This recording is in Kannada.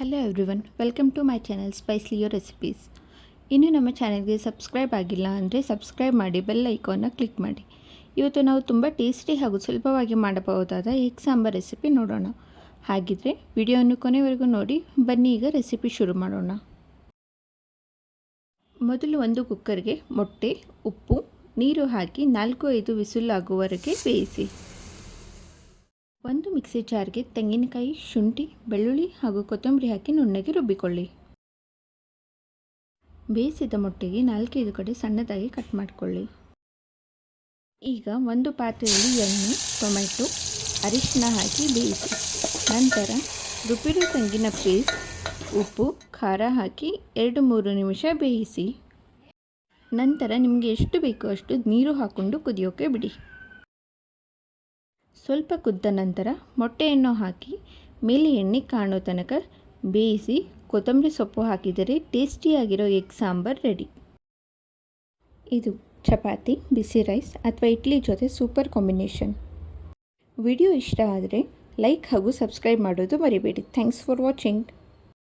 Hello everyone, welcome to my channel Spicelio recipes. ಇನ್ನೂ ನಮ್ಮ ಚಾನಲ್ಗೆ ಸಬ್ಸ್ಕ್ರೈಬ್ ಆಗಿಲ್ಲ ಅಂದರೆ ಸಬ್ಸ್ಕ್ರೈಬ್ ಮಾಡಿ, ಬೆಲ್ ಐಕಾನ್ನ ಕ್ಲಿಕ್ ಮಾಡಿ. ಇವತ್ತು ನಾವು ತುಂಬ ಟೇಸ್ಟಿ ಹಾಗೂ ಸುಲಭವಾಗಿ ಮಾಡಬಹುದಾದ ಎಗ್ ಸಾಂಬಾರ್ ರೆಸಿಪಿ ನೋಡೋಣ. ಹಾಗಿದ್ರೆ ವಿಡಿಯೋವನ್ನು ಕೊನೆವರೆಗೂ ನೋಡಿ. ಬನ್ನಿ ಈಗ ರೆಸಿಪಿ ಶುರು ಮಾಡೋಣ. ಮೊದಲು ಒಂದು ಕುಕ್ಕರ್ಗೆ ಮೊಟ್ಟೆ, ಉಪ್ಪು, ನೀರು ಹಾಕಿ 4-5 ವಿಸಿಲ್ ಆಗುವವರೆಗೆ ಬೇಯಿಸಿ. ಒಂದು ಮಿಕ್ಸಿ ಜಾರ್ಗೆ ತೆಂಗಿನಕಾಯಿ, ಶುಂಠಿ, ಬೆಳ್ಳುಳ್ಳಿ ಹಾಗೂ ಕೊತ್ತಂಬರಿ ಹಾಕಿ ನುಣ್ಣಗೆ ರುಬ್ಬಿಕೊಳ್ಳಿ. ಬೇಯಿಸಿದ ಮೊಟ್ಟೆಗೆ 4-5 ಕಡೆ ಸಣ್ಣದಾಗಿ ಕಟ್ ಮಾಡಿಕೊಳ್ಳಿ. ಈಗ ಒಂದು ಪಾತ್ರೆಯಲ್ಲಿ ಎಣ್ಣೆ, ಟೊಮೆಟೊ, ಅರಿಶಿನ ಹಾಕಿ ಬೇಯಿಸಿ. ನಂತರ ರುಬ್ಬಿರೋ ತೆಂಗಿನ ಪೇಸ್ಟ್, ಉಪ್ಪು, ಖಾರ ಹಾಕಿ 2-3 ನಿಮಿಷ ಬೇಯಿಸಿ. ನಂತರ ನಿಮಗೆ ಎಷ್ಟು ಬೇಕೋ ಅಷ್ಟು ನೀರು ಹಾಕ್ಕೊಂಡು ಕುದಿಯೋಕೆ ಬಿಡಿ. ಸ್ವಲ್ಪ ಕುದ್ದ ನಂತರ ಮೊಟ್ಟೆಯನ್ನು ಹಾಕಿ ಮೇಲೆ ಎಣ್ಣೆ ಕಾಣೋ ತನಕ ಬೇಯಿಸಿ. ಕೊತ್ತಂಬರಿ ಸೊಪ್ಪು ಹಾಕಿದರೆ ಟೇಸ್ಟಿಯಾಗಿರೋ ಎಗ್ ಸಾಂಬಾರ್ ರೆಡಿ. ಇದು ಚಪಾತಿ, ಬಿಸಿ ರೈಸ್ ಅಥವಾ ಇಡ್ಲಿ ಜೊತೆ ಸೂಪರ್ ಕಾಂಬಿನೇಷನ್. ವಿಡಿಯೋ ಇಷ್ಟ ಆದರೆ ಲೈಕ್ ಹಾಗೂ ಸಬ್ಸ್ಕ್ರೈಬ್ ಮಾಡೋದು ಮರಿಬೇಡಿ. Thanks for watching.